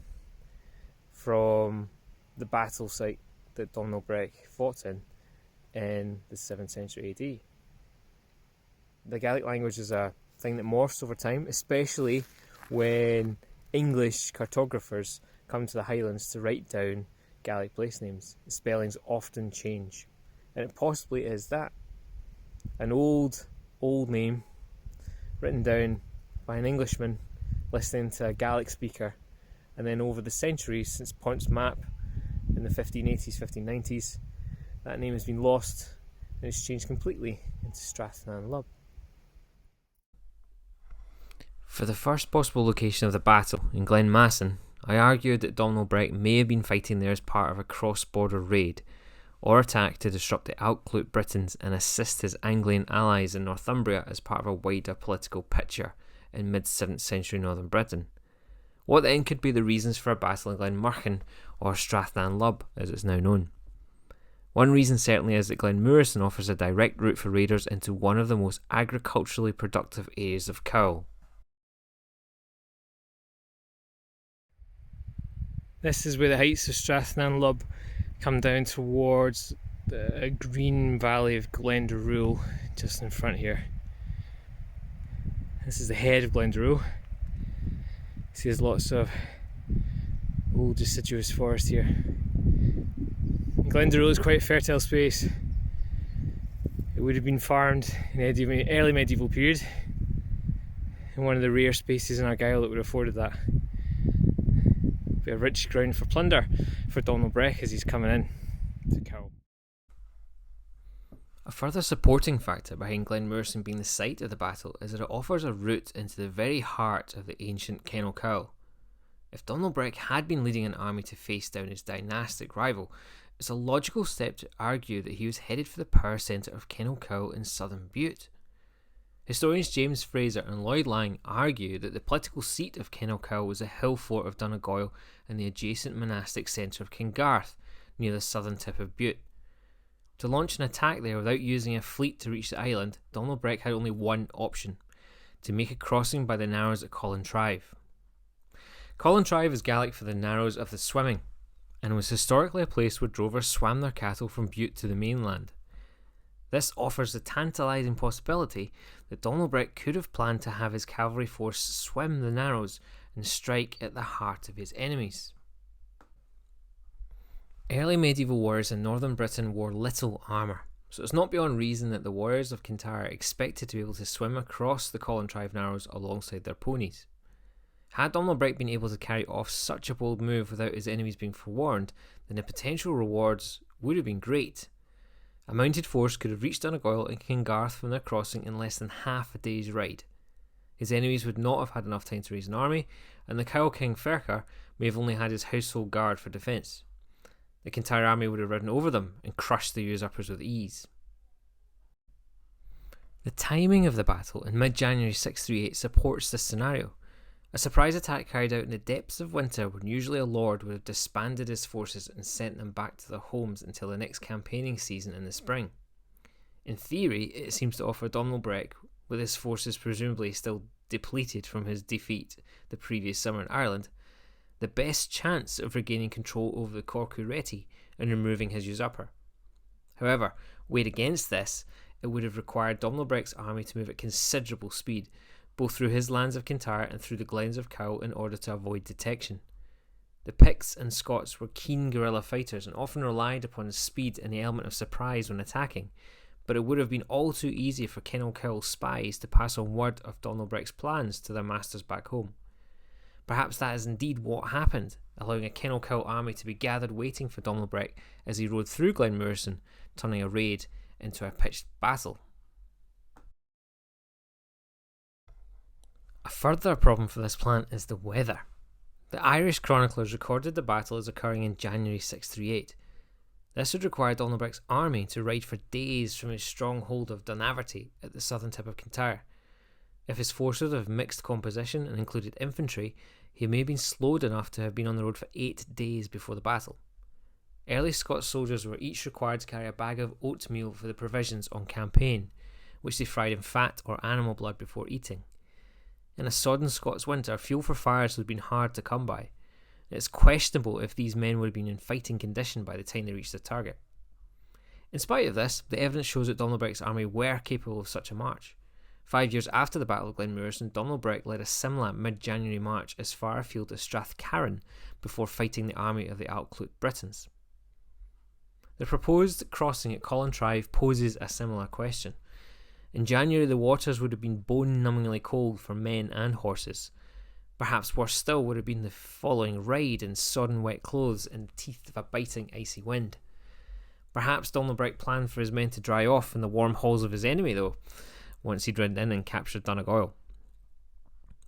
from the battle site that Domnall Brecc fought in the 7th century AD. The Gaelic language is a thing that morphs over time, especially when English cartographers come to the Highlands to write down Gaelic place names. The spellings often change, and it possibly is that. An old name written down by an Englishman listening to a Gaelic speaker, and then over the centuries since Pont's map in the 1580s, 1590s, that name has been lost and it's changed completely into Strathnan Lub. For the first possible location of the battle in Glen Mureson, I argued that Domnall Brecc may have been fighting there as part of a cross-border raid or attack to disrupt the outcloaked Britons and assist his Anglian allies in Northumbria as part of a wider political picture in mid-7th century northern Britain. What then could be the reasons for a battle in Glen Mureson, or Strathnan Lub as it's now known? One reason certainly is that Glen Mureson offers a direct route for raiders into one of the most agriculturally productive areas of Cowal. This is where the heights of Strathnan Lub come down towards the green valley of Glendaruel, just in front here. This is the head of Glendaruel. See, there's lots of old deciduous forest here. Glendaruel is quite a fertile space. It would have been farmed in the early medieval period, and one of the rare spaces in Argyll that would have afforded that. Be a rich ground for plunder for Domnall Brecc as he's coming in to Cowal. A further supporting factor behind Glen Mureson being the site of the battle is that it offers a route into the very heart of the ancient Cowal. If Domnall Brecc had been leading an army to face down his dynastic rival, it's a logical step to argue that he was headed for the power centre of Cowal in southern Bute. Historians James Fraser and Lloyd Lang argue that the political seat of Cowal was the hill fort of Donegal and the adjacent monastic centre of Kingarth, near the southern tip of Bute. To launch an attack there without using a fleet to reach the island, Domnall Brecc had only one option: to make a crossing by the narrows at Collintrive. Collintrive is Gaelic for the narrows of the swimming, and was historically a place where drovers swam their cattle from Bute to the mainland. This offers the tantalising possibility that Domnall Brecc could have planned to have his cavalry force swim the narrows and strike at the heart of his enemies. Early medieval warriors in northern Britain wore little armour, so it's not beyond reason that the warriors of Kintyre expected to be able to swim across the Collintrive narrows alongside their ponies. Had Domnall Brecc been able to carry off such a bold move without his enemies being forewarned, then the potential rewards would have been great. A mounted force could have reached Donegal and Kingarth from their crossing in less than half a day's ride. His enemies would not have had enough time to raise an army, and the Cowal king Ferchar may have only had his household guard for defence. The Kintyre army would have ridden over them and crushed the usurpers with ease. The timing of the battle in mid-January 638 supports this scenario. A surprise attack carried out in the depths of winter when usually a lord would have disbanded his forces and sent them back to their homes until the next campaigning season in the spring. In theory, it seems to offer Domnall Brecc, with his forces presumably still depleted from his defeat the previous summer in Ireland, the best chance of regaining control over the Corcu Reti and removing his usurper. However, weighed against this, it would have required Domnall Brecc's army to move at considerable speed, both through his lands of Kintyre and through the glens of Cowal in order to avoid detection. The Picts and Scots were keen guerrilla fighters and often relied upon speed and the element of surprise when attacking, but it would have been all too easy for Cowal spies to pass on word of Domnall Brecc's plans to their masters back home. Perhaps that is indeed what happened, allowing a Cowal army to be gathered waiting for Domnall Brecc as he rode through Glen Mureson, turning a raid into a pitched battle. A further problem for this plan is the weather. The Irish chroniclers recorded the battle as occurring in January 638. This would require Domnall Brecc's army to ride for days from his stronghold of Dunaverty at the southern tip of Kintyre. If his force would have mixed composition and included infantry, he may have been slowed enough to have been on the road for 8 days before the battle. Early Scots soldiers were each required to carry a bag of oatmeal for the provisions on campaign, which they fried in fat or animal blood before eating. In a sodden Scots winter, fuel for fires would have been hard to come by. It's questionable if these men would have been in fighting condition by the time they reached their target. In spite of this, the evidence shows that Domnall Brecc's army were capable of such a march. 5 years after the Battle of Glen Mureson, Domnall Brecc led a similar mid-January march as far afield as Strathcarron before fighting the army of the outcloaked Britons. The proposed crossing at Collintrive poses a similar question. In January, the waters would have been bone-numbingly cold for men and horses. Perhaps worse still would have been the following ride in sodden wet clothes in the teeth of a biting icy wind. Perhaps Domnall Brecc planned for his men to dry off in the warm halls of his enemy, though, once he'd ridden in and captured Donegal.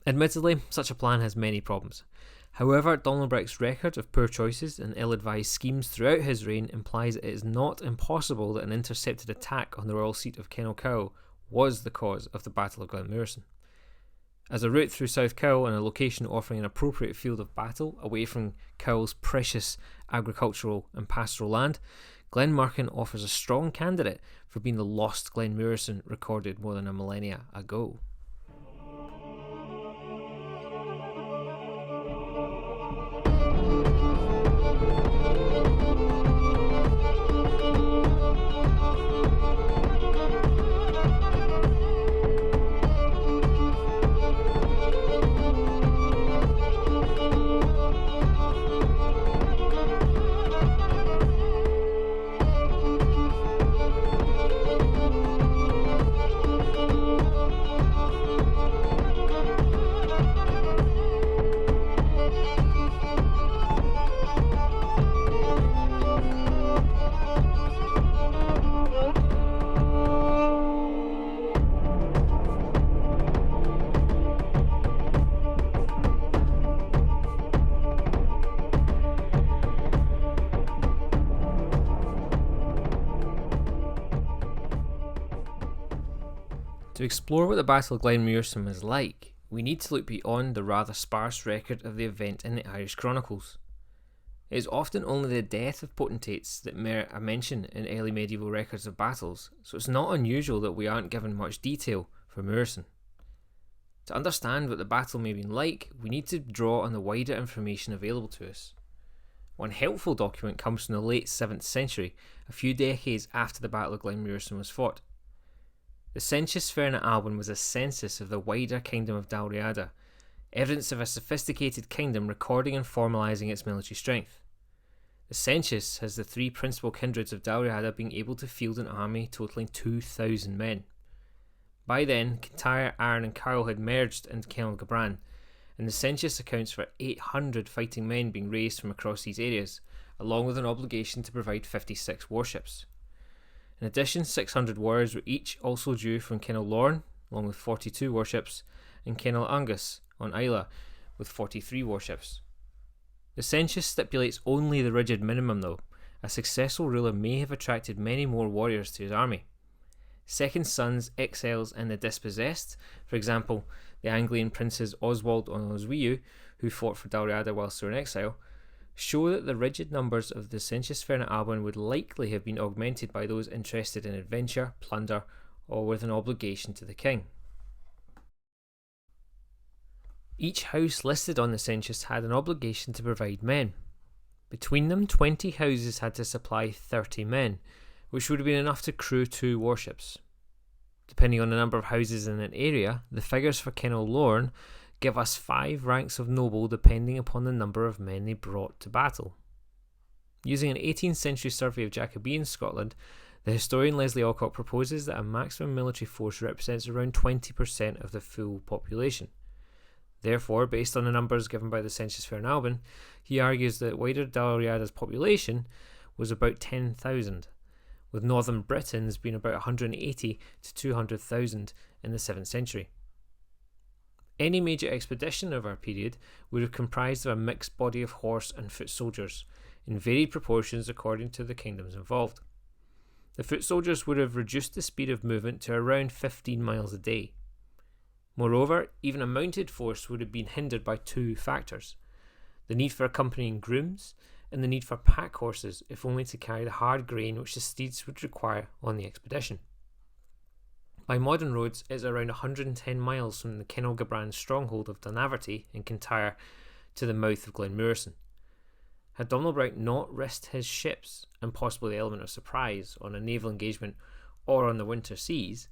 Admittedly, such a plan has many problems. However, Domnall Brecc's record of poor choices and ill-advised schemes throughout his reign implies that it is not impossible that an intercepted attack on the royal seat of Cowal was the cause of the Battle of Glen Mureson. As a route through South Cowal and a location offering an appropriate field of battle away from Cowal's precious agricultural and pastoral land, Glen Mureson offers a strong candidate for being the lost Glen Mureson recorded more than a millennia ago. To explore what the Battle of Glen Mureson was like, we need to look beyond the rather sparse record of the event in the Irish chronicles. It is often only the death of potentates that merit a mention in early medieval records of battles, so it's not unusual that we aren't given much detail for Mureson. To understand what the battle may have been like, we need to draw on the wider information available to us. One helpful document comes from the late 7th century, a few decades after the Battle of Glen Mureson was fought. The Census Ferna Albin was a census of the wider kingdom of Dalriada, evidence of a sophisticated kingdom recording and formalising its military strength. The census has the three principal kindreds of Dalriada being able to field an army totalling 2,000 men. By then, Kintyre, Arran and Cowal had merged into Kenal Gabran, and the census accounts for 800 fighting men being raised from across these areas, along with an obligation to provide 56 warships. In addition, 600 warriors were each also due from Kenal Lorne, along with 42 warships, and Kenal Angus on Islay, with 43 warships. The census stipulates only the rigid minimum though. A successful ruler may have attracted many more warriors to his army. Second sons, exiles and the dispossessed, for example the Anglian princes Oswald and Oswiu, who fought for Dalriada whilst they were in exile, show that the rigid numbers of the Census Ferna Albin would likely have been augmented by those interested in adventure, plunder, or with an obligation to the king. Each house listed on the census had an obligation to provide men. Between them, 20 houses had to supply 30 men, which would have been enough to crew 2 warships. Depending on the number of houses in an area, the figures for Kenal Lorne give us 5 ranks of noble depending upon the number of men they brought to battle. Using an 18th century survey of Jacobean Scotland, the historian Leslie Alcock proposes that a maximum military force represents around 20% of the full population. Therefore, based on the numbers given by the Census Ferna Albin, he argues that wider Dalriada's population was about 10,000, with northern Britons being about 180 to 200,000 in the 7th century. Any major expedition of our period would have comprised of a mixed body of horse and foot soldiers, in varied proportions according to the kingdoms involved. The foot soldiers would have reduced the speed of movement to around 15 miles a day. Moreover, even a mounted force would have been hindered by 2 factors: the need for accompanying grooms and the need for pack horses, if only to carry the hard grain which the steeds would require on the expedition. By modern roads, it is around 110 miles from the Kenal Gabran stronghold of Dunaverty in Kintyre to the mouth of Glen Mureson. Had Domnall Brecc not risked his ships, and possibly the element of surprise, on a naval engagement or on the winter seas,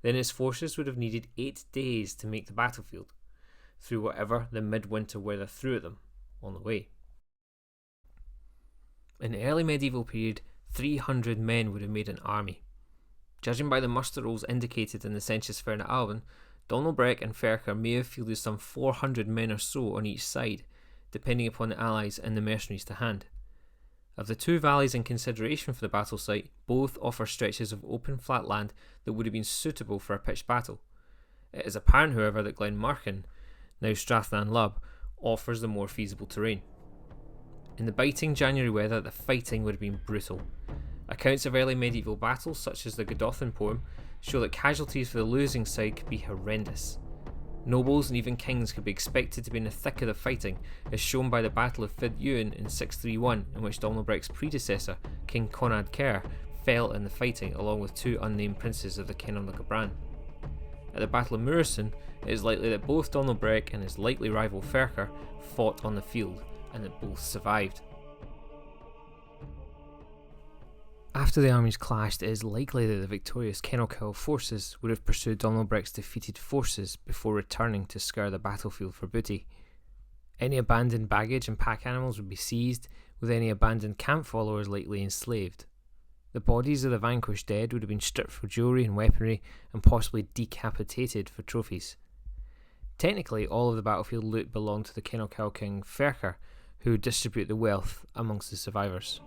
then his forces would have needed 8 days to make the battlefield, through whatever the midwinter weather threw at them on the way. In the early medieval period, 300 men would have made an army. Judging by the muster rolls indicated in the Census Ferna Albin, Domnall Brecc and Ferchar may have fielded some 400 men or so on each side, depending upon the allies and the mercenaries to hand. Of the 2 valleys in consideration for the battle site, both offer stretches of open flat land that would have been suitable for a pitched battle. It is apparent, however, that Glen Mureson, now Strathnan Lub, offers the more feasible terrain. In the biting January weather, the fighting would have been brutal. Accounts of early medieval battles, such as the Godolphin poem, show that casualties for the losing side could be horrendous. Nobles and even kings could be expected to be in the thick of the fighting, as shown by the Battle of Fid Ewan in 631, in which Domnall Brecc's predecessor, King Conrad Kerr, fell in the fighting along with 2 unnamed princes of the Kenal Gabran. At the Battle of Mureson, it is likely that both Domnall Brecc and his likely rival Ferchar fought on the field, and that both survived. After the armies clashed, it is likely that the victorious Kenal Cowal forces would have pursued Domnall Brecc's defeated forces before returning to scour the battlefield for booty. Any abandoned baggage and pack animals would be seized, with any abandoned camp followers likely enslaved. The bodies of the vanquished dead would have been stripped for jewellery and weaponry, and possibly decapitated for trophies. Technically, all of the battlefield loot belonged to the Kenal Cowal king Ferchar, who would distribute the wealth amongst the survivors.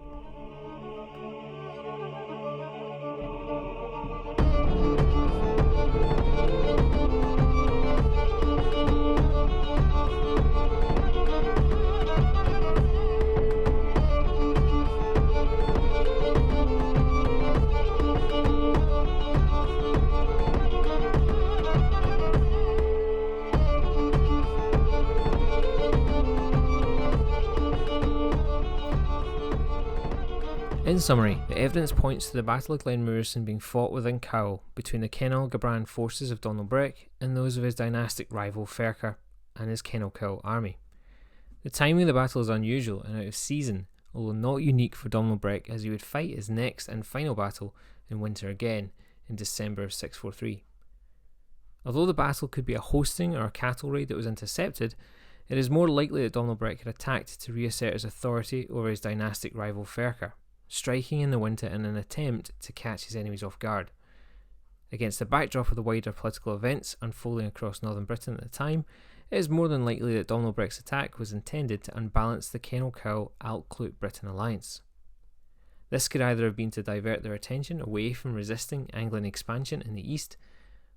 In summary, the evidence points to the Battle of Glen Mureson being fought within Cowal between the Cennel Gabran forces of Domnall Brecc and those of his dynastic rival Ferchar and his Cennel Cowal army. The timing of the battle is unusual and out of season, although not unique for Domnall Brecc, as he would fight his next and final battle in winter again in December of 643. Although the battle could be a hosting or a cattle raid that was intercepted, it is more likely that Domnall Brecc had attacked to reassert his authority over his dynastic rival Ferchar, striking in the winter in an attempt to catch his enemies off guard. Against the backdrop of the wider political events unfolding across northern Britain at the time, it is more than likely that Domnall Brecc's attack was intended to unbalance the Cennel Cowal cloaked Britain alliance. This could either have been to divert their attention away from resisting Anglian expansion in the east,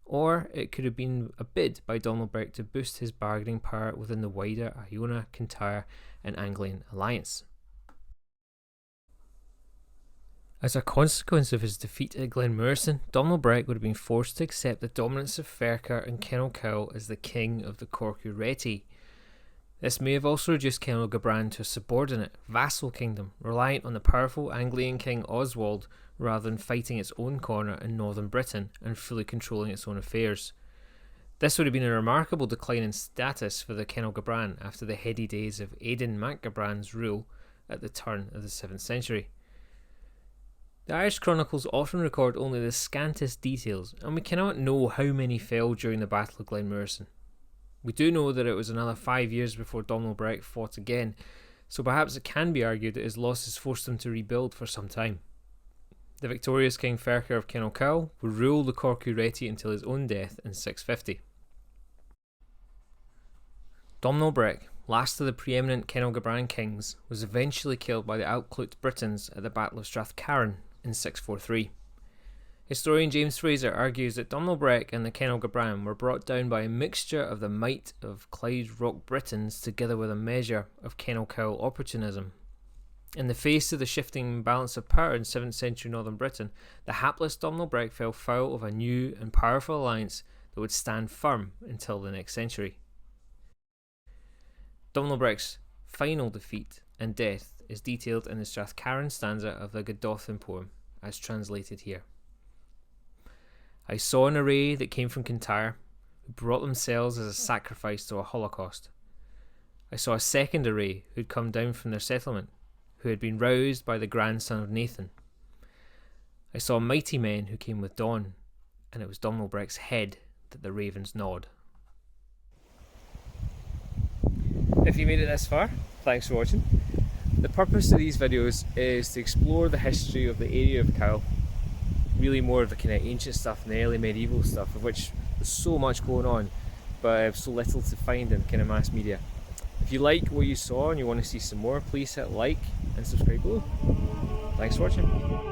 or it could have been a bid by Domnall Brecc to boost his bargaining power within the wider Iona, Kintyre and Anglian alliance. As a consequence of his defeat at Glen Mureson, Domnall Brecc would have been forced to accept the dominance of Ferchar and Cennel Cowal as the king of the Corcu Reti. This may have also reduced Cennel Gabran to a subordinate, vassal kingdom, reliant on the powerful Anglian king Oswald rather than fighting its own corner in northern Britain and fully controlling its own affairs. This would have been a remarkable decline in status for the Cennel Gabran after the heady days of Aidan Mac Gabran's rule at the turn of the 7th century. The Irish chronicles often record only the scantest details, and we cannot know how many fell during the Battle of Glen Mureson. We do know that it was another 5 years before Domnall Brecc fought again, so perhaps it can be argued that his losses forced him to rebuild for some time. The victorious King Ferchar of Cennel Cowal would rule the Corcu Reti until his own death in 650. Domnall Brecc, last of the preeminent Cennel Gabran kings, was eventually killed by the outcloaked Britons at the Battle of Strathcarron in 643. Historian James Fraser argues that Domnall Brecc and the Cennel Gabran were brought down by a mixture of the might of Clyde Rock Britons together with a measure of Cennel Cowal opportunism. In the face of the shifting balance of power in 7th century northern Britain, the hapless Domnall Brecc fell foul of a new and powerful alliance that would stand firm until the next century. Domnall Brecc's final defeat and death is detailed in the Strathcarron stanza of the Godolphin poem, as translated here. I saw an array that came from Kintyre, who brought themselves as a sacrifice to a holocaust. I saw a second array who had come down from their settlement, who had been roused by the grandson of Nathan. I saw mighty men who came with dawn, and it was Domnall Brecc's head that the ravens gnawed. If you made it this far, thanks for watching. The purpose of these videos is to explore the history of the area of Cowal, really more of the kind of ancient stuff and the early medieval stuff, of which there's so much going on, but so little to find in kind of mass media. If you like what you saw and you want to see some more, please hit like and subscribe below. Thanks for watching.